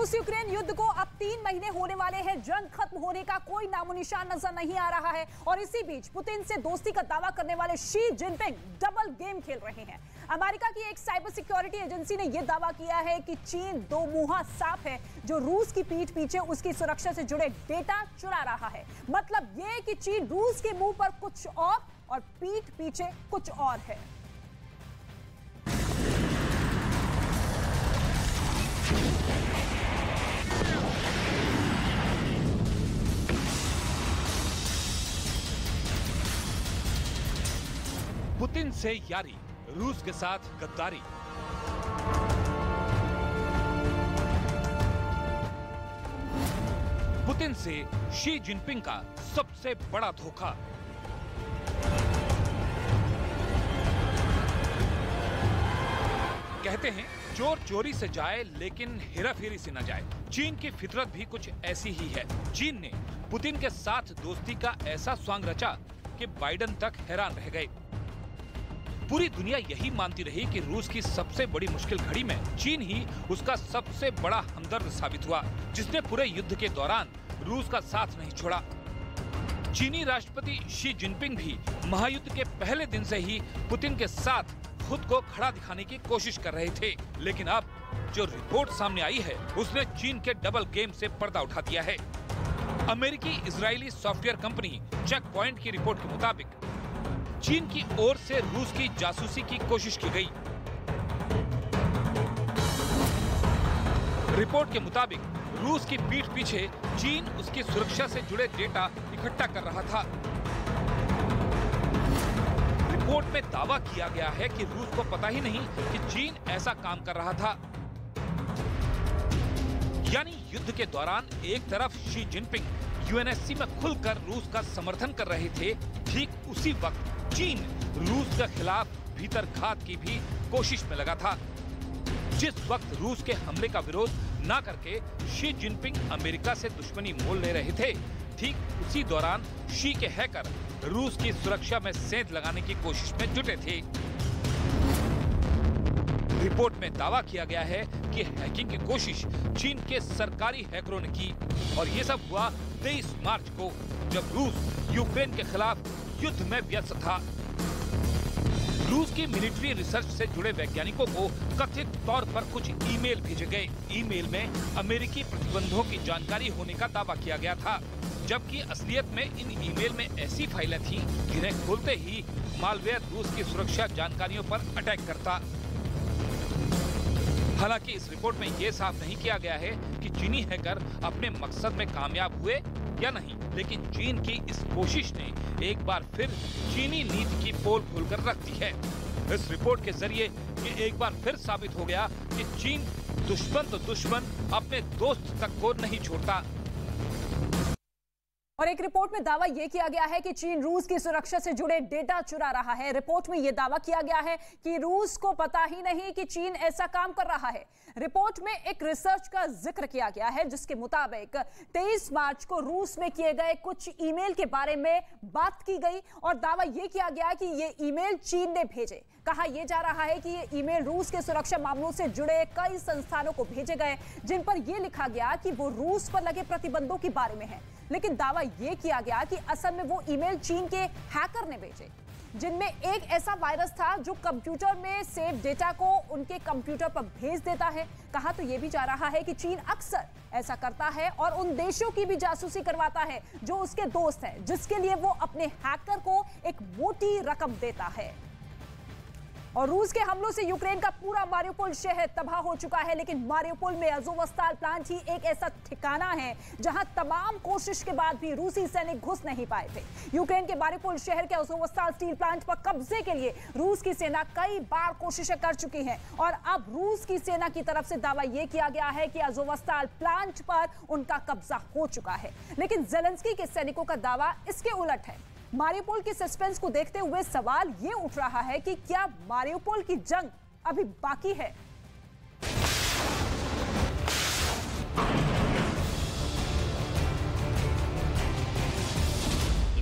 रूस यूक्रेन युद्ध को अब 3 महीने होने वाले हैं। जंग खत्म होने का कोई नामोनिशान नजर नहीं आ रहा है और इसी बीच पुतिन से दोस्ती का दावा करने वाले शी जिनपिंग डबल गेम खेल रहे हैं। अमेरिका की एक साइबर सिक्योरिटी एजेंसी ने यह दावा किया है कि चीन दो मुंहा सांप है जो रूस की पीठ पीछे उसकी सुरक्षा से जुड़े डेटा चुरा रहा है। मतलब यह कि चीन रूस के मुंह पर कुछ और पीठ पीछे कुछ और है। पुतिन से यारी, रूस के साथ गद्दारी। पुतिन से शी जिनपिंग का सबसे बड़ा धोखा। कहते हैं चोर चोरी से जाए लेकिन हेराफेरी से न जाए। चीन की फितरत भी कुछ ऐसी ही है। चीन ने पुतिन के साथ दोस्ती का ऐसा स्वांग रचा कि बाइडेन तक हैरान रह गए। पूरी दुनिया यही मानती रही कि रूस की सबसे बड़ी मुश्किल घड़ी में चीन ही उसका सबसे बड़ा हमदर्द साबित हुआ, जिसने पूरे युद्ध के दौरान रूस का साथ नहीं छोड़ा। चीनी राष्ट्रपति शी जिनपिंग भी महायुद्ध के पहले दिन से ही पुतिन के साथ खुद को खड़ा दिखाने की कोशिश कर रहे थे, लेकिन अब जो रिपोर्ट सामने आई है उसने चीन के डबल गेम से पर्दा उठा दिया है। अमेरिकी Israeli software company cheque point की रिपोर्ट के मुताबिक चीन की ओर से रूस की जासूसी की कोशिश की गई। रिपोर्ट के मुताबिक रूस की पीठ पीछे चीन उसकी सुरक्षा से जुड़े डेटा इकट्ठा कर रहा था। रिपोर्ट में दावा किया गया है कि रूस को पता ही नहीं कि चीन ऐसा काम कर रहा था। यानी युद्ध के दौरान एक तरफ शी जिनपिंग यूएनएससी में खुलकर रूस का समर्थन कर रहे थे, ठीक उसी वक्त चीन रूस के खिलाफ भीतर घात की भी कोशिश में लगा था। जिस वक्त रूस के हमले का विरोध न करके शी जिनपिंग अमेरिका से दुश्मनी मोल ले रहे थे, ठीक उसी दौरान शी के हैकर रूस की सुरक्षा में सेंध लगाने की कोशिश में जुटे थे। रिपोर्ट में दावा किया गया है कि हैकिंग की कोशिश चीन के सरकारी हैकरों ने की और ये सब हुआ 23 मार्च को, जब रूस यूक्रेन के खिलाफ युद्ध में व्यस्त था। रूस की मिलिट्री रिसर्च से जुड़े वैज्ञानिकों को कथित तौर पर कुछ ईमेल भेजे गए। ईमेल में अमेरिकी प्रतिबंधों की जानकारी होने का दावा किया गया था, जबकि असलियत में इन ईमेल में ऐसी फाइलें थीं जिन्हें खोलते ही मालवेयर रूस की सुरक्षा जानकारियों पर अटैक करता। हालांकि इस रिपोर्ट में यह साफ नहीं किया गया है कि चीनी हैकर अपने मकसद में कामयाब हुए या नहीं, लेकिन चीन की इस कोशिश ने एक बार फिर चीनी नीति की पोल खोलकर रख दी है। इस रिपोर्ट के जरिए ये एक बार फिर साबित हो गया कि चीन दुश्मन तो दुश्मन, अपने दोस्त तक को नहीं छोड़ता। और एक रिपोर्ट में दावा यह किया गया है कि चीन रूस की सुरक्षा से जुड़े डेटा चुरा रहा है। रिपोर्ट में यह दावा किया गया है कि रूस को पता ही नहीं कि चीन ऐसा काम कर रहा है। रिपोर्ट में एक रिसर्च का जिक्र किया गया है जिसके मुताबिक 23 मार्च को रूस में किए गए कुछ ईमेल के बारे में बात की गई और दावा यह किया गया कि ये ईमेल चीन ने भेजे। कहा यह जा रहा है कि ये ईमेल रूस के सुरक्षा मामलों से जुड़े कई संस्थानों को भेजे गए, जिन पर यह लिखा गया कि वो रूस पर लगे प्रतिबंधों के बारे में है। लेकिन दावा यह किया गया कि असल में वो ईमेल चीन के हैकर ने भेजे, जिनमें एक ऐसा वायरस था जो कंप्यूटर में सेव डेटा को उनके कंप्यूटर पर भेज देता है। कहा तो यह भी जा रहा है कि चीन अक्सर ऐसा करता है और उन देशों की भी जासूसी करवाता है जो उसके दोस्त हैं, जिसके लिए वो अपने हैकर को एक मोटी रकम देता है। और रूस के हमलों से यूक्रेन का पूरा मारिउपोल शहर तबाह हो चुका है, लेकिन मारिउपोल में अज़ोवस्ताल प्लांट ही एक ऐसा ठिकाना है जहां तमाम कोशिश के बाद भी रूसी सैनिक घुस नहीं पाए थे। यूक्रेन के मारिउपोल शहर के अज़ोवस्ताल स्टील प्लांट पर कब्जे के लिए रूस की सेना कई बार कोशिशें कर चुकी है और अब रूस की सेना की तरफ से दावा यह किया गया है कि अज़ोवस्ताल प्लांट पर उनका कब्जा हो चुका है। लेकिन ज़ेलेंस्की के सैनिकों का दावा इसके उलट है। मारिउपोल की सस्पेंस को देखते हुए सवाल ये उठ रहा है कि क्या मारिउपोल की जंग अभी बाकी है?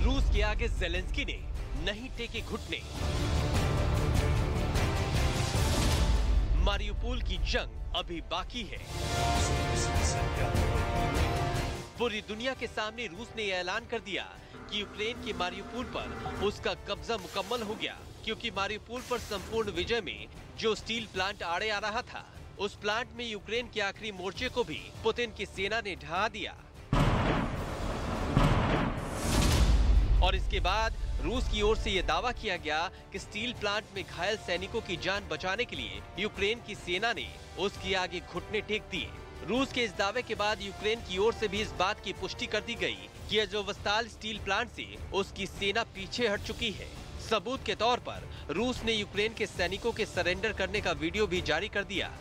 रूस के आगे ज़ेलेंस्की ने नहीं टेके घुटने। मारियुपोल की जंग अभी बाकी है। पूरी दुनिया के सामने रूस ने ऐलान कर दिया कि यूक्रेन के मारियुपोल पर उसका कब्जा मुकम्मल हो गया, क्योंकि मारियुपोल पर संपूर्ण विजय में जो स्टील प्लांट आड़े आ रहा था, उस प्लांट में यूक्रेन के आखिरी मोर्चे को भी पुतिन की सेना ने ढहा दिया। और इसके बाद रूस की ओर से यह दावा किया गया कि स्टील प्लांट में घायल सैनिकों की जान बचाने के लिए यूक्रेन की सेना ने उसके आगे घुटने टेक दिए। रूस के इस दावे के बाद यूक्रेन की ओर से भी इस बात की पुष्टि कर दी गई कि अज़ोवस्ताल स्टील प्लांट से उसकी सेना पीछे हट चुकी है। सबूत के तौर पर रूस ने यूक्रेन के सैनिकों के सरेंडर करने का वीडियो भी जारी कर दिया।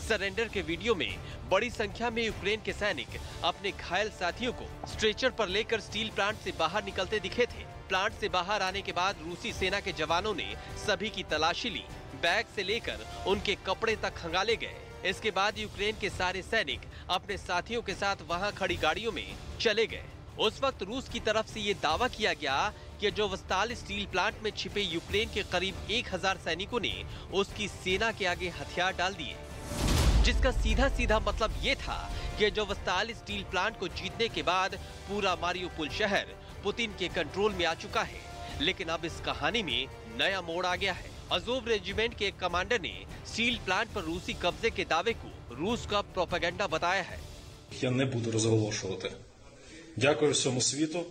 सरेंडर के वीडियो में बड़ी संख्या में यूक्रेन के सैनिक अपने घायल साथियों को स्ट्रेचर पर लेकर स्टील प्लांट से बाहर निकलते दिखे थे। प्लांट से बाहर आने के बाद रूसी सेना के जवानों ने सभी की तलाशी ली। बैग से लेकर उनके कपड़े तक खंगाले गए। इसके बाद यूक्रेन के सारे सैनिक अपने साथियों के साथ वहां खड़ी गाड़ियों में चले गए। उस वक्त रूस की तरफ से ये दावा किया गया कि अज़ोवस्ताल स्टील प्लांट में छिपे यूक्रेन के करीब 1000 सैनिकों ने उसकी सेना के आगे हथियार डाल दिए, जिसका सीधा सीधा मतलब ये था कि अज़ोवस्ताल स्टील प्लांट को जीतने के बाद पूरा मारियुपोल शहर पुतिन के कंट्रोल में आ चुका है। लेकिन अब इस कहानी में नया मोड़ आ गया है। अज़ोव रेजिमेंट के एक कमांडर ने स्टील प्लांट पर रूसी कब्जे के दावे को रूस का प्रोपेगेंडा बताया है। Я не буду розголошувати. Дякую всьому світу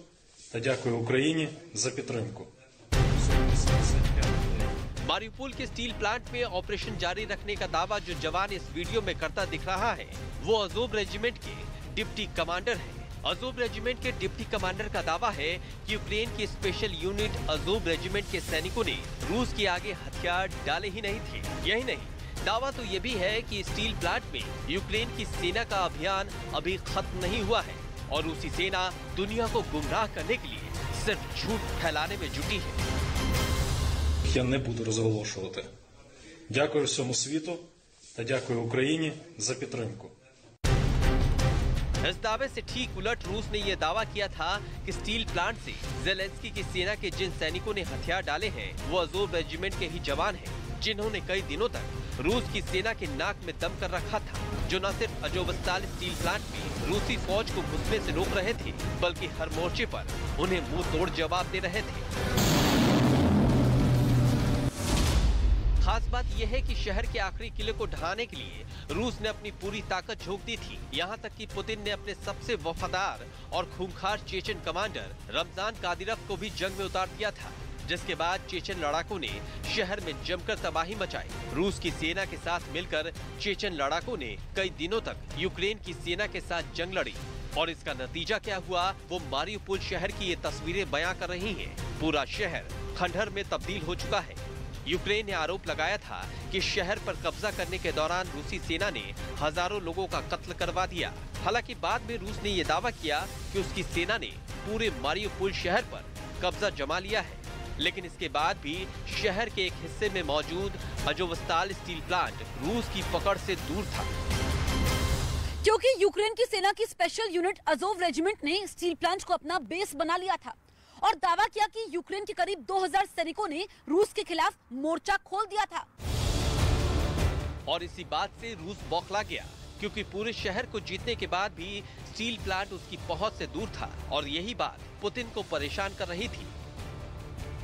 та дякую Україні за підтримку. मारियुपोल के स्टील प्लांट में ऑपरेशन जारी रखने का दावा जो जवान इस वीडियो में करता दिख रहा है, वो अज़ोव रेजिमेंट के डिप्टी कमांडर है। अज़ोव रेजिमेंट के डिप्टी कमांडर का दावा है कि यूक्रेन की स्पेशल यूनिट अज़ोव रेजिमेंट के सैनिकों ने रूस के आगे हथियार डाले ही नहीं थे। यही नहीं, दावा तो ये भी है कि स्टील प्लांट में यूक्रेन की सेना का अभियान अभी खत्म नहीं हुआ है और रूसी सेना दुनिया को गुमराह करने के लिए सिर्फ झूठ फैलाने में जुटी है। Я не буду розголошувати. Дякую всьому світу та дякую Україні за підтримку. इस दावे से ठीक उलट रूस ने यह दावा किया था कि स्टील प्लांट से ज़ेलेंस्की की सेना के जिन सैनिकों ने हथियार डाले हैं वो अज़ोव रेजिमेंट के ही जवान हैं, जिन्होंने कई दिनों तक रूस की सेना के नाक में दम कर रखा था, जो न सिर्फ अज़ोवस्ताल स्टील प्लांट में रूसी फौज को घुसने से रोक रहे थे, बल्कि हर मोर्चे पर उन्हें मुंह तोड़ जवाब दे रहे थे। खास बात यह है कि शहर के आखिरी किले को ढहाने के लिए रूस ने अपनी पूरी ताकत झोंक दी थी। यहाँ तक कि पुतिन ने अपने सबसे वफादार और खूंखार चेचन कमांडर रमजान कादिरोव को भी जंग में उतार दिया था, जिसके बाद चेचन लड़ाकों ने शहर में जमकर तबाही मचाई। रूस की सेना के साथ मिलकर चेचन लड़ाकों ने कई दिनों तक यूक्रेन की सेना के साथ जंग लड़ी और इसका नतीजा क्या हुआ वो मारियुपोल शहर की ये तस्वीरें बयां कर रही हैं। पूरा शहर खंडहर में तब्दील हो चुका है। यूक्रेन ने आरोप लगाया था कि शहर पर कब्जा करने के दौरान रूसी सेना ने हजारों लोगों का कत्ल करवा दिया। हालांकि बाद में रूस ने यह दावा किया कि उसकी सेना ने पूरे मारियुपोल शहर पर कब्जा जमा लिया है, लेकिन इसके बाद भी शहर के एक हिस्से में मौजूद अज़ोवस्ताल स्टील प्लांट रूस की पकड़ से दूर था, क्योंकि यूक्रेन की सेना की स्पेशल यूनिट अज़ोव रेजिमेंट ने स्टील प्लांट को अपना बेस बना लिया था और दावा किया कि यूक्रेन के करीब 2000 सैनिकों ने रूस के खिलाफ मोर्चा खोल दिया था। और इसी बात से रूस बौखला गया, क्योंकि पूरे शहर को जीतने के बाद भी स्टील प्लांट उसकी पहुंच से दूर था और यही बात पुतिन को परेशान कर रही थी।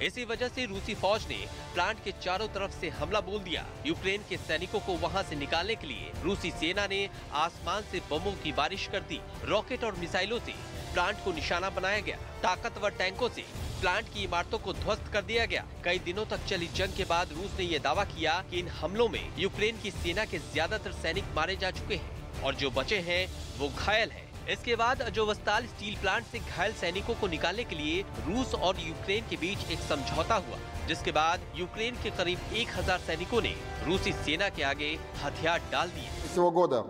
इसी वजह से रूसी फौज ने प्लांट के चारों तरफ से हमला बोल दिया। यूक्रेन के सैनिकों को वहां से निकालने के लिए रूसी सेना ने आसमान से बमों की बारिश कर दी। रॉकेट और मिसाइलों से प्लांट को निशाना बनाया गया। ताकतवर टैंकों से प्लांट की इमारतों को ध्वस्त कर दिया गया। कई दिनों तक चली जंग के बाद रूस ने यह दावा किया कि इन हमलों में यूक्रेन की सेना के ज्यादातर सैनिक मारे जा चुके हैं और जो बचे हैं वो घायल हैं। इसके बाद अज़ोवस्ताल स्टील प्लांट से घायल सैनिकों को निकालने के लिए रूस और यूक्रेन के बीच एक समझौता हुआ, जिसके बाद यूक्रेन के करीब 1000 सैनिकों ने रूसी सेना के आगे हथियार डाल दिए। Этого года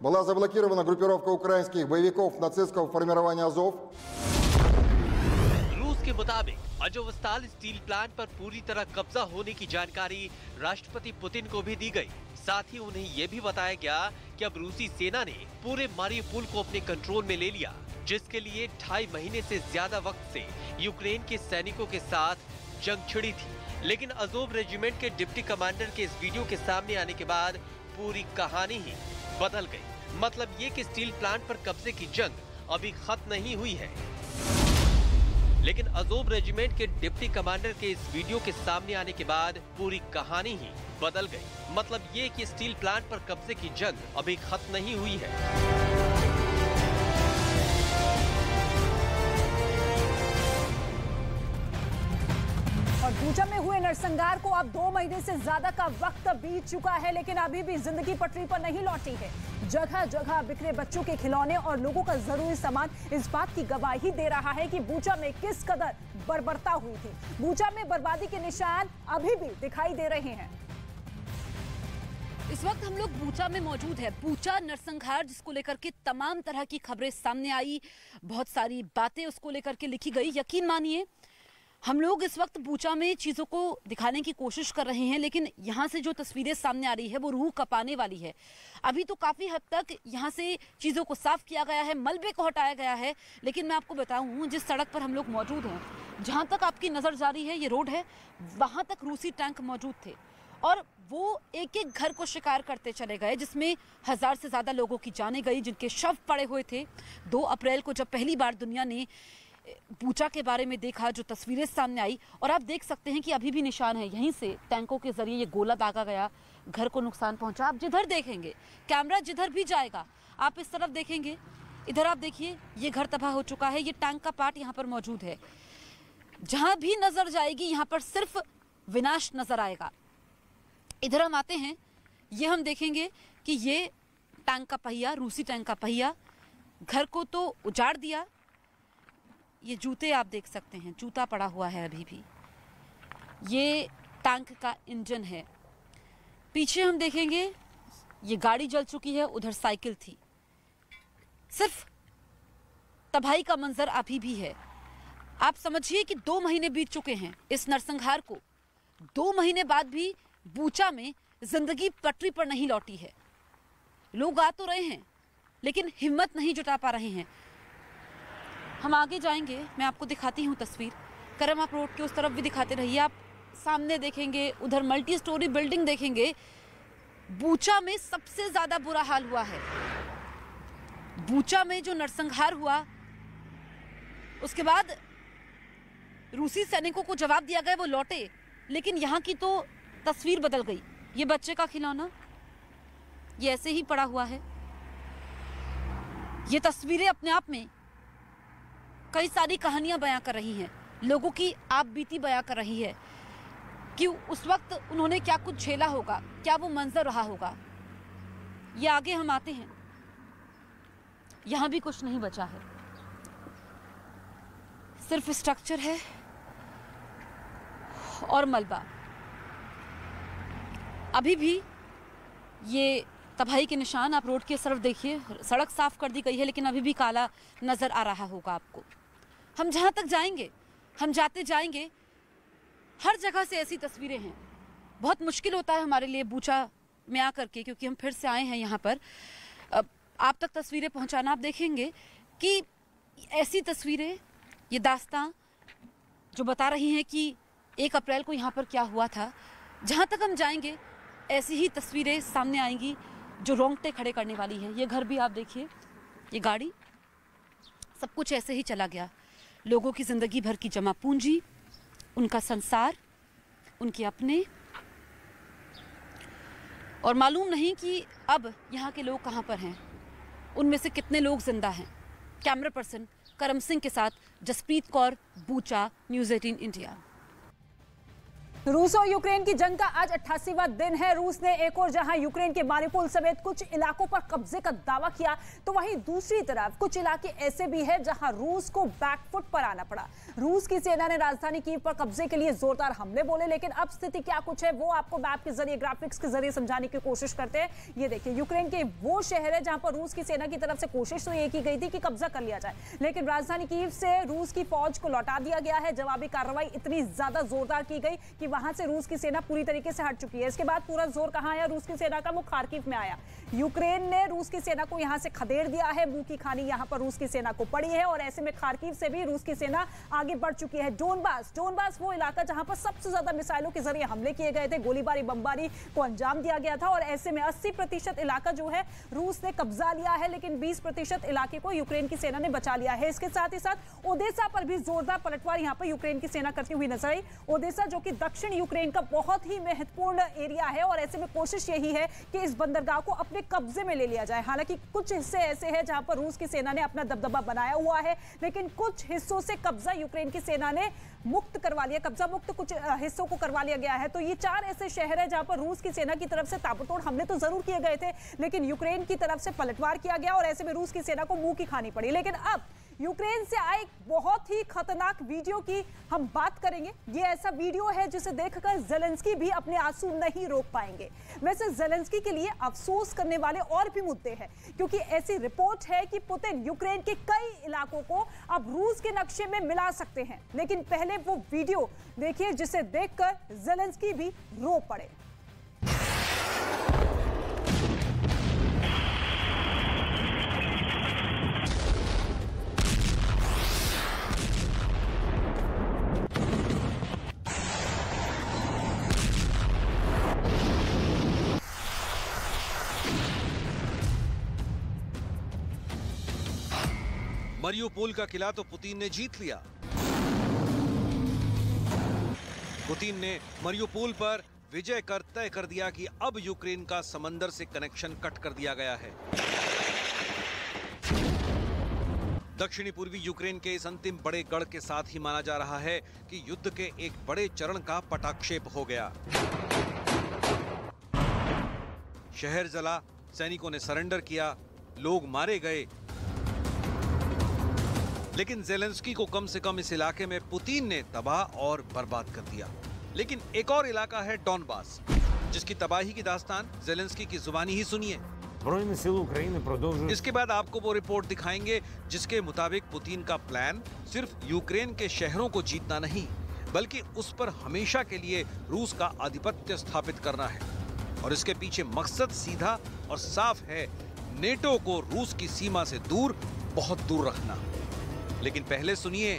была заблокирована группировка украинских боевиков нацистского формирования Азов। रूस के मुताबिक अज़ोवस्ताल स्टील प्लांट पर पूरी तरह कब्जा होने की जानकारी राष्ट्रपति पुतिन को भी दी गई। साथ ही उन्हें यह भी बताया गया कि अब रूसी सेना ने पूरे मारियुपोल को अपने कंट्रोल में ले लिया, जिसके लिए 2.5 महीने से ज्यादा वक्त से यूक्रेन के सैनिकों के साथ जंग छिड़ी थी। लेकिन अजोव रेजिमेंट के डिप्टी कमांडर के इस वीडियो के सामने आने के बाद पूरी कहानी ही बदल गई। मतलब ये कि स्टील प्लांट पर कब्जे की जंग अभी खत्म नहीं हुई है। लेकिन अजोव रेजिमेंट के डिप्टी कमांडर के इस वीडियो के सामने आने के बाद पूरी कहानी ही बदल गई। मतलब ये कि स्टील प्लांट पर कब्जे की जंग अभी खत्म नहीं हुई है। और बूचा में हुए नरसंहार को अब 2 महीने से ज्यादा का वक्त बीत चुका है, लेकिन अभी भी जिंदगी पटरी पर नहीं लौटी है। जगह जगह बिखरे बच्चों के खिलौने और लोगों का जरूरी सामान इस बात की गवाही दे रहा है कि बूचा में किस कदर बर्बरता हुई थी। बूचा में बर्बादी के निशान अभी भी दिखाई दे रहे हैं। इस वक्त हम लोग बूचा में मौजूद है। बूचा नरसंहार जिसको लेकर के तमाम तरह की खबरें सामने आई, बहुत सारी बातें उसको लेकर के लिखी गई। यकीन मानिए हम लोग इस वक्त बूचा में चीज़ों को दिखाने की कोशिश कर रहे हैं, लेकिन यहाँ से जो तस्वीरें सामने आ रही है वो रूह कपाने वाली है। अभी तो काफ़ी हद तक यहाँ से चीज़ों को साफ किया गया है, मलबे को हटाया गया है, लेकिन मैं आपको बताऊँ जिस सड़क पर हम लोग मौजूद हैं, जहाँ तक आपकी नज़र जा रही है ये रोड है, वहाँ तक रूसी टैंक मौजूद थे और वो एक एक घर को शिकार करते चले गए, जिसमें 1000 से ज़्यादा लोगों की जानें गई, जिनके शव पड़े हुए थे। 2 अप्रैल को जब पहली बार दुनिया ने बूचा के बारे में देखा, जो तस्वीरें सामने आई, और आप देख सकते हैं कि अभी भी निशान है। यहीं से टैंकों के जरिए ये गोला दागा गया, घर को नुकसान पहुंचा। आप जिधर देखेंगे, कैमरा जिधर भी जाएगा, आप इस तरफ देखेंगे, इधर आप देखिए, ये घर तबाह हो चुका है। ये टैंक का पार्ट यहाँ पर मौजूद है। जहां भी नजर जाएगी यहाँ पर सिर्फ विनाश नजर आएगा। इधर हम आते हैं, ये हम देखेंगे कि ये टैंक का पहिया, रूसी टैंक का पहिया, घर को तो उजाड़ दिया। ये जूते आप देख सकते हैं, जूता पड़ा हुआ है अभी भी। ये टैंक का इंजन है। पीछे हम देखेंगे ये गाड़ी जल चुकी है, उधर साइकिल थी। सिर्फ तबाही का मंजर अभी भी है। आप समझिए कि 2 महीने बीत चुके हैं इस नरसंहार को। 2 महीने बाद भी बूचा में जिंदगी पटरी पर नहीं लौटी है। लोग आ तो रहे हैं लेकिन हिम्मत नहीं जुटा पा रहे हैं। हम आगे जाएंगे, मैं आपको दिखाती हूँ तस्वीर। करम आप रोड के उस तरफ भी दिखाते रहिए। आप सामने देखेंगे, उधर मल्टी स्टोरी बिल्डिंग देखेंगे। बूचा में सबसे ज्यादा बुरा हाल हुआ है। बूचा में जो नरसंहार हुआ, उसके बाद रूसी सैनिकों को जवाब दिया गया, वो लौटे, लेकिन यहाँ की तो तस्वीर बदल गई। ये बच्चे का खिलौना ये ऐसे ही पड़ा हुआ है। ये तस्वीरें अपने आप में कई सारी कहानियां बयां कर रही हैं, लोगों की आप बीती बयां कर रही है कि उस वक्त उन्होंने क्या कुछ झेला होगा, क्या वो मंजर रहा होगा। ये आगे हम आते हैं, यहां भी कुछ नहीं बचा है, सिर्फ स्ट्रक्चर है और मलबा। अभी भी ये तबाही के निशान, आप रोड की तरफ देखिए, सड़क साफ कर दी गई है लेकिन अभी भी काला नजर आ रहा होगा आपको। हम जहां तक जाएंगे, हम जाते जाएंगे, हर जगह से ऐसी तस्वीरें हैं। बहुत मुश्किल होता है हमारे लिए बूचा में आकर के, क्योंकि हम फिर से आए हैं यहाँ पर आप तक तस्वीरें पहुँचाना। आप देखेंगे कि ऐसी तस्वीरें, ये दास्तां जो बता रही हैं कि 1 अप्रैल को यहाँ पर क्या हुआ था। जहाँ तक हम जाएंगे ऐसी ही तस्वीरें सामने आएंगी जो रोंगटे खड़े करने वाली है। ये घर भी आप देखिए, ये गाड़ी, सब कुछ ऐसे ही चला गया। लोगों की जिंदगी भर की जमा पूंजी, उनका संसार, उनके अपने, और मालूम नहीं कि अब यहाँ के लोग कहाँ पर हैं, उनमें से कितने लोग जिंदा हैं। कैमरा पर्सन करम सिंह के साथ Jaspreet Kaur, Bucha, news 18 India. रूस और यूक्रेन की जंग का आज 88वां दिन है। रूस ने एक और जहां यूक्रेन के मारिउपोल समेत कुछ इलाकों पर कब्जे का दावा किया, तो वहीं दूसरी तरफ कुछ इलाके ऐसे भी हैं जहां रूस को बैकफुट पर आना पड़ा। रूस की सेना ने राजधानी कीव पर कब्जे के लिए जोरदार हमले बोले, लेकिन अब स्थिति क्या कुछ है वो आपको मैप के जरिए, ग्राफिक्स के जरिए समझाने की कोशिश करते हैं। ये देखिए, यूक्रेन के वो शहर है जहां पर रूस की सेना की तरफ से कोशिश तो ये की गई थी कि कब्जा कर लिया जाए, लेकिन राजधानी कीव से रूस की फौज को लौटा दिया गया है। जवाबी कार्रवाई इतनी ज्यादा जोरदार की गई कि वहां से रूस की सेना पूरी तरीके से हट चुकी है। इसके बाद पूरा जोर कहां आया रूस की सेना का? वो खार्किव में आया। यूक्रेन ने रूस की सेना को यहां से खदेड़ दिया है, मुंह की खानी यहां पर रूस की सेना को पड़ी है और ऐसे में खार्किव से भी रूस की सेना आगे बढ़ चुकी है। डोनबास वो इलाका जहां पर सबसे ज्यादा मिसाइलों के जरिए हमले किए गए थे, गोलीबारी बमबारी को अंजाम दिया गया था और ऐसे में 80% इलाका जो है रूस ने कब्जा लिया है, लेकिन 20% इलाके को यूक्रेन की सेना ने बचा लिया है। इसके साथ ही साथ ओडेसा पर भी जोरदार पलटवार यहां पर यूक्रेन की सेना करती हुई नजर आई। ओडेसा जो कि दक्षिण यूक्रेन का बहुत ही महत्वपूर्ण एरिया है और ऐसे में कोशिश यही है कि इस बंदरगाह को अपने कब्जे में ले लिया जाए। हालांकि कुछ हिस्से ऐसे हैं जहां पर रूस की सेना ने अपना दबदबा बनाया हुआ है, लेकिन कुछ हिस्सों से कब्जा यूक्रेन की सेना ने मुक्त करवा लिया, कब्जा मुक्त कुछ हिस्सों को करवा लिया गया है। तो ये 4 ऐसे शहर हैं जहां पर रूस की सेना की तरफ से ताबड़तोड़ हमले तो जरूर किए गए थे, लेकिन यूक्रेन की तरफ से पलटवार किया गया और ऐसे में रूस की सेना को मुंह की खानी पड़ी। लेकिन अब यूक्रेन से आए बहुत ही खतरनाक वीडियो की हम बात करेंगे। ये ऐसा वीडियो है जिसे देखकर ज़ेलेंस्की भी अपने आंसू नहीं रोक पाएंगे। वैसे ज़ेलेंस्की के लिए अफसोस करने वाले और भी मुद्दे हैं, क्योंकि ऐसी रिपोर्ट है कि पुतिन यूक्रेन के कई इलाकों को अब रूस के नक्शे में मिला सकते हैं। लेकिन पहले वो वीडियो देखिए जिसे देखकर ज़ेलेंस्की भी रो पड़े। मरियुपोल का किला तो पुतिन ने जीत लिया। पुतिन ने मरियुपोल पर विजय कर तय कर दिया कि अब यूक्रेन का समंदर से कनेक्शन कट कर दिया गया है। दक्षिणी पूर्वी यूक्रेन के इस अंतिम बड़े गढ़ के साथ ही माना जा रहा है कि युद्ध के एक बड़े चरण का पटाक्षेप हो गया। शहर जला, सैनिकों ने सरेंडर किया, लोग मारे गए, लेकिन ज़ेलेंस्की को कम से कम इस इलाके में पुतिन ने तबाह और बर्बाद कर दिया। लेकिन एक और इलाका है डॉनबास, जिसकी तबाही की दास्तान ज़ेलेंस्की की जुबानी ही सुनिए। इसके बाद आपको वो रिपोर्ट दिखाएंगे जिसके मुताबिक पुतिन का प्लान सिर्फ यूक्रेन के शहरों को जीतना नहीं, बल्कि उस पर हमेशा के लिए रूस का आधिपत्य स्थापित करना है। और इसके पीछे मकसद सीधा और साफ है, नेटो को रूस की सीमा से दूर, बहुत दूर रखना। लेकिन पहले सुनिए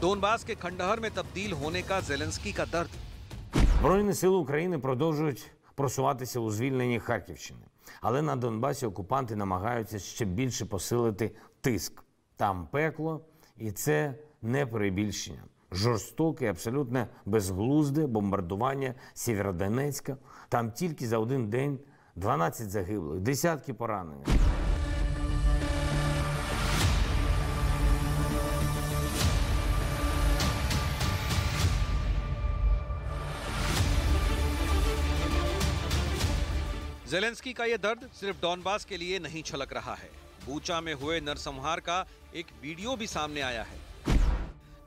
डोनबास के खंडहर में तब्दील होने का ज़ेलेंस्की का दर्द। Збройні сили України продовжують просуватися у звільненні Харківщини. Але на Донбасі окупанти намагаються ще більше посилити тиск. Там пекло, і це не перебільшення. Жорстоке, абсолютно безглузде бомбардування Сєвєродонецька. Там тільки за один день 12 загиблих, десятки поранених. ज़ेलेंस्की का यह दर्द सिर्फ डॉनबास के लिए नहीं छलक रहा है। बूचा में हुए नरसंहार का एक वीडियो भी सामने आया है,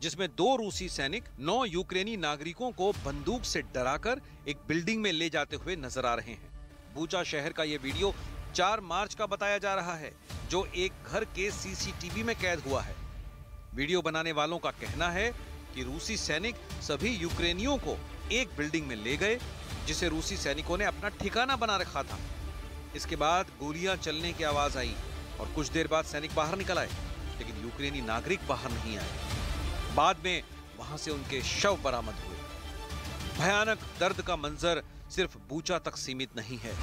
जिसमें 2 रूसी सैनिक 9 यूक्रेनी नागरिकों को बंदूक से डराकर एक बिल्डिंग में ले जाते हुए नजर आ रहे हैं। बूचा शहर का यह वीडियो 4 मार्च का बताया जा रहा है, जो एक घर के सीसीटीवी में कैद हुआ है। वीडियो बनाने वालों का कहना है कि रूसी सैनिक सभी यूक्रेनियों को एक बिल्डिंग में ले गए, जिसे रूसी सैनिकों ने अपना ठिकाना बना रखा था। इसके बाद गोलियां चलने की आवाज आई और कुछ देर बाद सैनिक बाहर निकल आए, लेकिन यूक्रेनी नागरिक बाहर नहीं आए। बाद में वहां से उनके शव बरामद हुए। भयानक दर्द का मंजर सिर्फ बूचा तक सीमित नहीं है।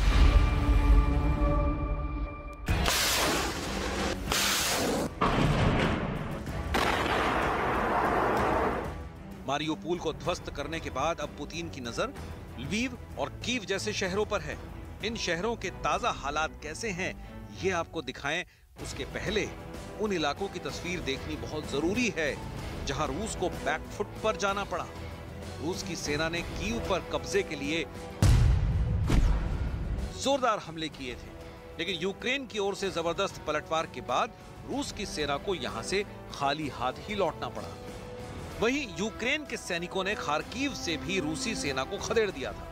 मारियुपोल को ध्वस्त करने के बाद अब पुतिन की नजर लवीव और कीव जैसे शहरों पर है। इन शहरों के ताजा हालात कैसे हैं, ये आपको दिखाएं, उसके पहले उन इलाकों की तस्वीर देखनी बहुत जरूरी है जहां रूस को बैकफुट पर जाना पड़ा। रूस की सेना ने कीव पर कब्जे के लिए जोरदार हमले किए थे, लेकिन यूक्रेन की ओर से जबरदस्त पलटवार के बाद रूस की सेना को यहां से खाली हाथ ही लौटना पड़ा। वहीं यूक्रेन के सैनिकों ने खार्किव से भी रूसी सेना को खदेड़ दिया था।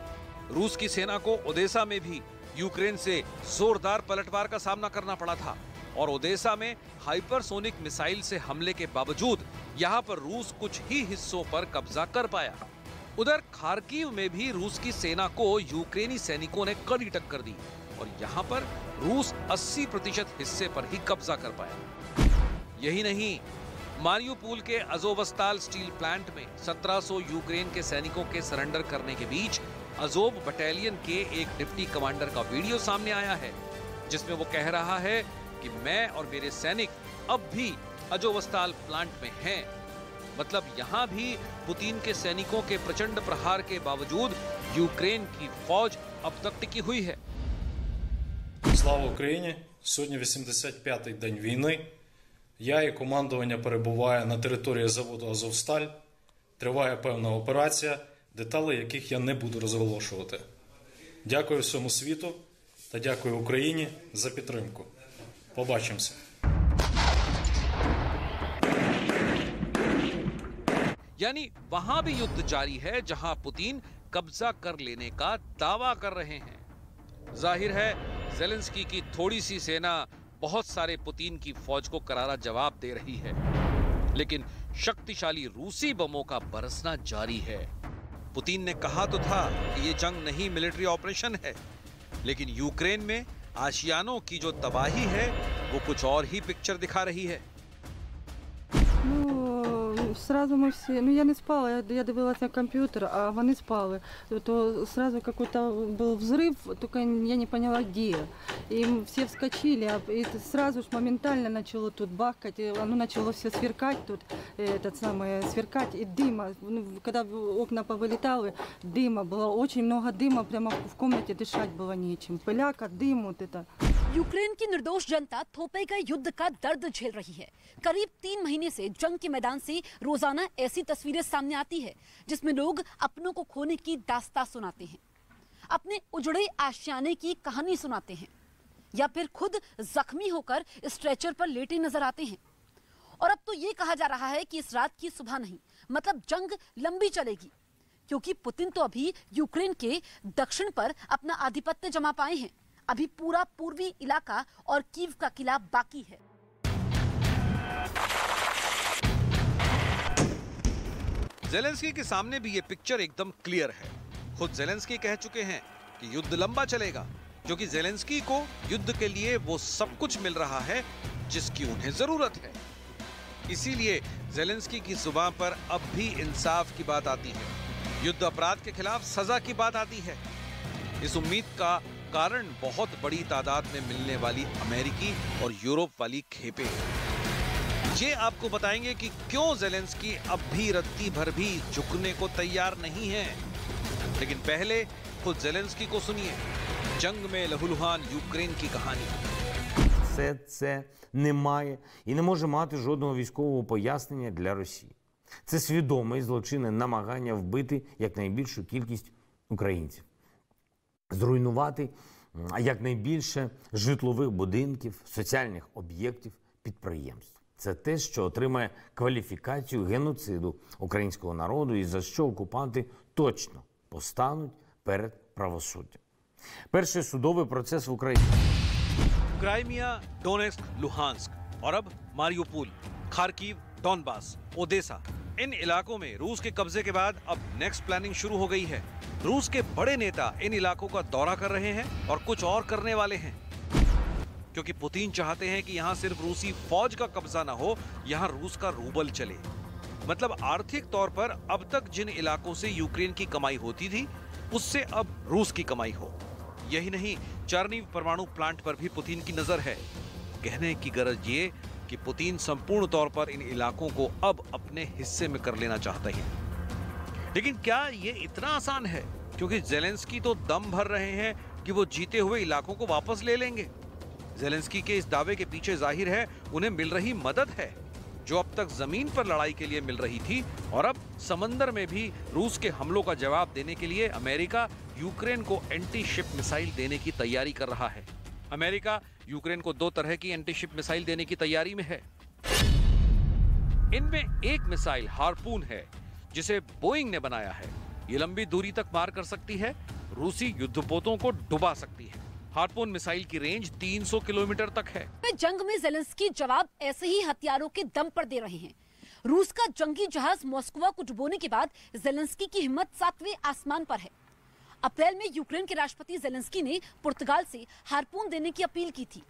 रूस की सेना को ओडेसा में भी यूक्रेन से जोरदार पलटवार का सामना करना पड़ा था और ओडेसा में हाइपरसोनिक मिसाइल से हमले के बावजूद यहां पर रूस कुछ ही हिस्सों पर कब्जा कर पाया। उधर खार्किव में भी रूस की सेना को यूक्रेनी सैनिकों ने कड़ी टक्कर दी और यहाँ पर रूस 80% हिस्से पर ही कब्जा कर पाया। यही नहीं, मारियोपोल के अजोवस्ताल स्टील प्लांट में 1700 यूक्रेन के सैनिकों के सरेंडर करने के बीच अजोव बटालियन के एक डिप्टी कमांडर का वीडियो सामने आया है, जिसमें वो कह रहा है कि मैं और मेरे सैनिक अब भी अजोवस्ताल प्लांट में हैं। मतलब यहाँ भी पुतिन के सैनिकों के प्रचंड प्रहार के बावजूद यूक्रेन की फौज अब तक टिकी हुई है। Слава Україні! Сьогодні 85-й день війни. Я і командування перебуває на території заводу «Азовсталь». Триває певна операція, деталі яких я не буду розголошувати. Дякую всьому світу та дякую Україні за підтримку. Побачимося. यानी वहां भी युद्ध जारी है जहां पुतिन कब्जा कर लेने का दावा कर रहे हैं। जाहिर है ज़ेलेंस्की की थोड़ी सी सेना बहुत सारे पुतिन की फौज को करारा जवाब दे रही है, लेकिन शक्तिशाली रूसी बमों का बरसना जारी है। पुतिन ने कहा तो था कि ये जंग नहीं मिलिट्री ऑपरेशन है, लेकिन यूक्रेन में आशियानों की जो तबाही है वो कुछ और ही पिक्चर दिखा रही है। Сразу мы все, я не спала, я дивилась на компьютер, а вони спали. То сразу какой-то был взрыв, только я не поняла где. И все вскочили, и сразу же моментально начало тут бахкать, и оно начало все сверкать тут, сверкать, и дыма. Когда окна повылетали, дыма было, очень много дыма, прямо в комнате дышать было нечем. Пыляка, дым, вот это. यूक्रेन की निर्दोष जनता थोपे गए युद्ध का दर्द झेल रही है। करीब 3 महीने से जंग के मैदान से रोजाना ऐसी तस्वीरें सामने आती है जिसमें लोग अपनों को खोने की दास्तां सुनाते हैं, अपने उजड़े आशियाने की कहानी सुनाते हैं, या फिर खुद जख्मी होकर स्ट्रेचर पर लेटे नजर आते हैं। और अब तो ये कहा जा रहा है कि इस रात की सुबह नहीं, मतलब जंग लंबी चलेगी, क्योंकि पुतिन तो अभी यूक्रेन के दक्षिण पर अपना आधिपत्य जमा पाए हैं। अभी पूरा पूर्वी इलाका और कीव का किला बाकी है। ज़ेलेंस्की के सामने भी ये पिक्चर एकदम क्लियर है। खुद ज़ेलेंस्की कह चुके हैं कि युद्ध लंबा चलेगा, क्योंकि ज़ेलेंस्की को युद्ध के लिए वो सब कुछ मिल रहा है जिसकी उन्हें जरूरत है। इसीलिए ज़ेलेंस्की की जुबान पर अब भी इंसाफ की बात आती है, युद्ध अपराध के खिलाफ सजा की बात आती है। इस उम्मीद का कारण बहुत बड़ी तादाद में मिलने वाली अमेरिकी और यूरोप वाली खेपें हैं। ये आपको बताएंगे कि क्यों ज़ेलेंस्की अब भी रत्ती भर भी झुकने को तैयार नहीं है। लेकिन पहले खुद ज़ेलेंस्की को सुनिए, जंग में लहूलुहान यूक्रेन की कहानी। Все це не має і не може мати жодного військового пояснення для Росії. Це свідоме і злочинне намагання вбити якнайбільшу кількість українців. Зруйнувати якнайбільше житлових будинків, соціальних об'єктів, підприємств. Це те, що отримає кваліфікацію геноциду українського народу і за що окупанти точно постануть перед правосуддям. Перший судовий процес в Україні. क्राइमिया, डोनेस्क, लुहांस्क और अब मारियोपोल, खार्किव, डॉनबास, ओदेसा, इन इलाकों में रूस के कब्जे के बाद अब नेक्स्ट प्लानिंग शुरू हो गई है। रूस के बड़े नेता इन इलाकों का दौरा कर रहे हैं और कुछ और करने वाले हैं, क्योंकि पुतिन चाहते हैं कि यहाँ सिर्फ रूसी फौज का कब्जा ना हो, यहाँ रूस का रूबल चले। मतलब आर्थिक तौर पर अब तक जिन इलाकों से यूक्रेन की कमाई होती थी, उससे अब रूस की कमाई हो। यही नहीं, चर्निव परमाणु प्लांट पर भी पुतिन की नजर है। कहने की गरज ये कि पुतिन संपूर्ण तौर पर इन इलाकों को अब अपने हिस्से में कर लेना चाहते हैं। लेकिन क्या ये इतना आसान है? क्योंकि ज़ेलेंस्की तो दम भर रहे हैं कि वो जीते हुए इलाकों को वापस ले लेंगे। ज़ेलेंस्की के इस दावे के पीछे जाहिर है उन्हें मिल रही मदद है, जो अब तक जमीन पर लड़ाई के लिए मिल रही थी, और अब समंदर में भी रूस के हमलों का जवाब देने के लिए अमेरिका यूक्रेन को एंटी शिप मिसाइल देने की तैयारी कर रहा है। अमेरिका यूक्रेन को 2 तरह की एंटी शिप मिसाइल देने की तैयारी में है। इनमें एक मिसाइल हार्पून है, जिसे बोइंग ने बनाया है। ये लंबी दूरी तक मार कर सकती है, रूसी युद्धपोतों को डुबा सकती है। हार्पून मिसाइल की रेंज 300 किलोमीटर तक है। जंग में ज़ेलेंस्की जवाब ऐसे ही हथियारों के दम पर दे रहे हैं। रूस का जंगी जहाज मॉस्को को डुबोने के बाद जेलेंस्की की हिम्मत 7वें आसमान पर है। अप्रैल में यूक्रेन के राष्ट्रपति जेलेंस्की ने पुर्तगाल से हार्पून देने की अपील की थी।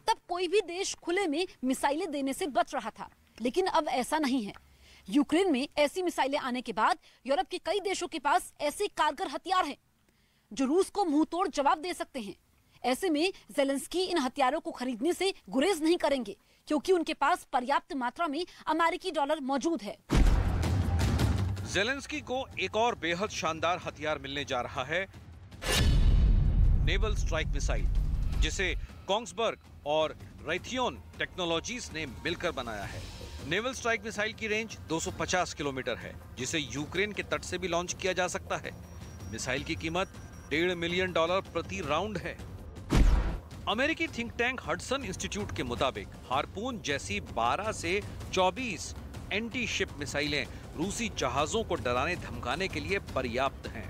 तब कोई भी देश खुले में मिसाइलें देने से बच रहा था, लेकिन अब ऐसा नहीं है। यूक्रेन में ऐसी मिसाइलें आने के बाद यूरोप के कई देशों के पास ऐसे कारगर हथियार हैं जो रूस को मुंहतोड़ जवाब दे सकते हैं। ऐसे में जेलेंस्की इन हथियारों को खरीदने से गुरेज नहीं करेंगे, क्योंकि उनके पास पर्याप्त मात्रा में अमेरिकी डॉलर मौजूद है। जेलेंस्की को एक और बेहद शानदार हथियार मिलने जा रहा है, नेवल स्ट्राइक मिसाइल, जिसे कोंग्सबर्ग और रायथियोन टेक्नोलॉजीज ने मिलकर बनाया है। नेवल स्ट्राइक मिसाइल की रेंज 250 किलोमीटर है, जिसे यूक्रेन के तट से भी लॉन्च किया जा सकता है। मिसाइल की कीमत $1.5 मिलियन प्रति राउंड है। अमेरिकी थिंक टैंक हडसन इंस्टीट्यूट के मुताबिक हार्पून जैसी 12 से 24 एंटी शिप मिसाइलें रूसी जहाजों को डराने धमकाने के लिए पर्याप्त हैं।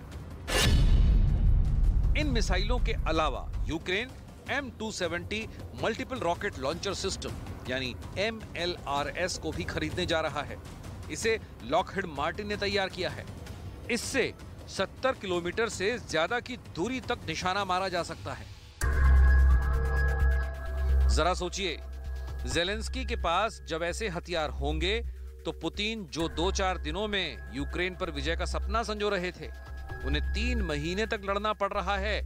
इन मिसाइलों के अलावा Ukraine M270 multiple rocket launcher system यानी MLRS को भी खरीदने जा रहा है। इसे लॉकहीड मार्टिन ने तैयार किया है। इससे 70 किलोमीटर से ज्यादा की दूरी तक निशाना मारा जा सकता है। जरा सोचिए, जेलेंस्की के पास जब ऐसे हथियार होंगे तो पुतिन जो 2-4 दिनों में यूक्रेन पर विजय का सपना संजो रहे थे, उन्हें 3 महीने तक लड़ना पड़ रहा है।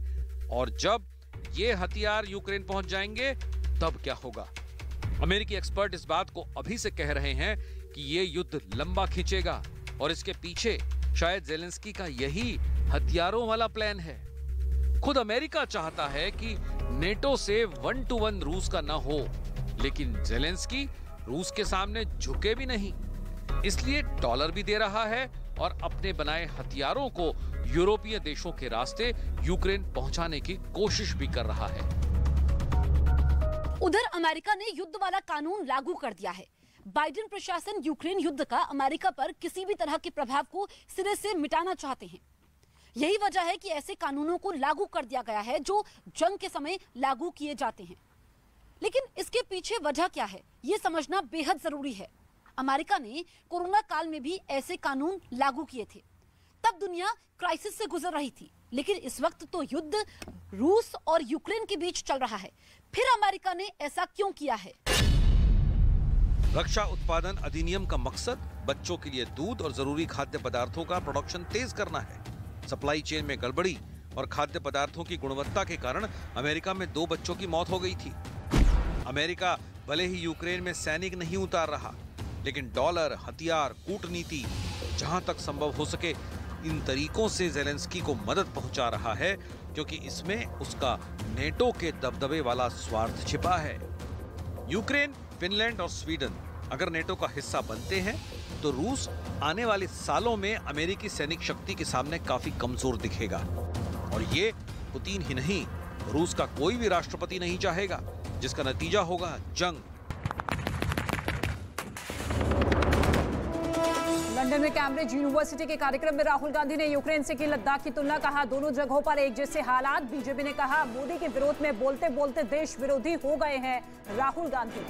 और जब ये हथियार यूक्रेन पहुंच जाएंगे तब क्या होगा? अमेरिकी एक्सपर्ट इस बात को अभी से कह रहे हैं कि ये युद्ध लंबा खींचेगा और इसके पीछे शायद जेलेंस्की का यही हथियारों वाला प्लान है। खुद अमेरिका चाहता है कि नेटो से 1-to-1 रूस का ना हो, लेकिन जेलेंस्की रूस के सामने झुके भी नहीं, इसलिए डॉलर भी दे रहा है और अपने बनाए हथियारों को यूरोपीय देशों के रास्ते यूक्रेन पहुंचाने की कोशिश भी कर रहा है। उधर अमेरिका ने युद्ध वाला कानून लागू कर दिया है। बाइडेन प्रशासन यूक्रेन युद्ध का अमेरिका पर किसी भी तरह के प्रभाव को सिरे से मिटाना चाहते हैं। यही वजह है कि ऐसे कानूनों को लागू कर दिया गया है जो जंग के समय लागू किए जाते हैं। लेकिन इसके पीछे वजह क्या है, ये समझना बेहद जरूरी है। अमेरिका ने कोरोना काल में भी ऐसे कानून लागू किए थे। तब दुनिया क्राइसिस से गुजर रही थी, लेकिन इस वक्त तो युद्ध रूस और यूक्रेन के बीच चल रहा है। फिर अमेरिका ने ऐसा क्यों किया है? रक्षा उत्पादन अधिनियम का मकसद बच्चों के लिए दूध और जरूरी खाद्य पदार्थों का प्रोडक्शन तेज करना है। सप्लाई चेन में गड़बड़ी और खाद्य पदार्थों की गुणवत्ता के कारण अमेरिका में 2 बच्चों की मौत हो गई थी। अमेरिका भले ही यूक्रेन में सैनिक नहीं उतार रहा, लेकिन डॉलर, हथियार, कूटनीति, जहां तक संभव हो सके इन तरीकों से जेलेंस्की को मदद पहुंचा रहा है, क्योंकि इसमें उसका नेटो के दबदबे वाला स्वार्थ छिपा है। यूक्रेन, फिनलैंड और स्वीडन अगर नेटो का हिस्सा बनते हैं तो रूस आने वाले सालों में अमेरिकी सैनिक शक्ति के सामने काफी कमजोर दिखेगा। और ये पुतिन ही नहीं, रूस का कोई भी राष्ट्रपति नहीं चाहेगा, जिसका नतीजा होगा जंग। लंदन में कैम्ब्रिज यूनिवर्सिटी के कार्यक्रम में राहुल गांधी ने यूक्रेन से की लद्दाख की तुलना, कहा दोनों जगहों पर एक जैसे हालात। बीजेपी ने कहा मोदी के विरोध में बोलते बोलते देश विरोधी हो गए हैं राहुल गांधी।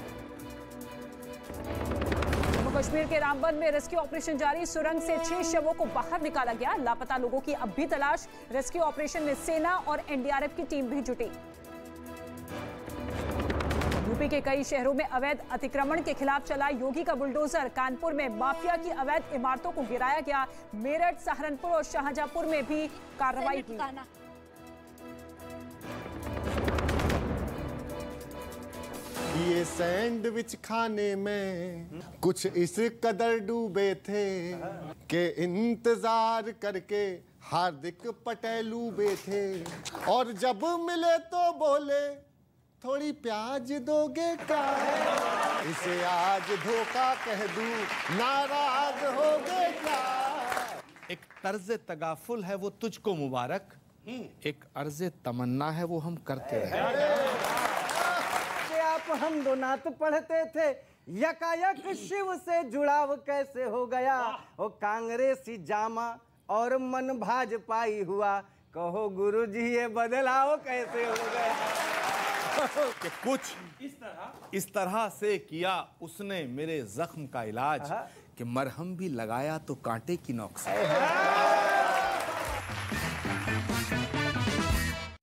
जम्मू कश्मीर के रामबन में रेस्क्यू ऑपरेशन जारी, सुरंग से 6 शवों को बाहर निकाला गया। लापता लोगों की अब भी तलाश। रेस्क्यू ऑपरेशन में सेना और एनडीआरएफ की टीम भी जुटी। यूपी के कई शहरों में अवैध अतिक्रमण के खिलाफ चला योगी का बुलडोजर। कानपुर में माफिया की अवैध इमारतों को गिराया गया। मेरठ, सहारनपुर और शाहजहांपुर में भी कार्रवाई की। ये सैंडविच खाने में कुछ इस कदर डूबे थे कि इंतजार करके हार्दिक पटेल डूबे थे, और जब मिले तो बोले थोड़ी प्याज दोगे क्या? इसे आज धोखा कह दूं, नाराज होगे क्या? एक तर्ज तगाफुल है वो तुझको मुबारक, एक अर्ज तमन्ना है वो हम करते रहे। आप हम दो नात पढ़ते थे, यकायक शिव से जुड़ाव कैसे हो गया? वो कांग्रेसी जामा और मन भाजपाई हुआ, कहो गुरुजी ये बदलाव कैसे हो गया? कि कुछ इस तरह से किया उसने मेरे जख्म का इलाज, कि मरहम भी लगाया तो कांटे की नोक से।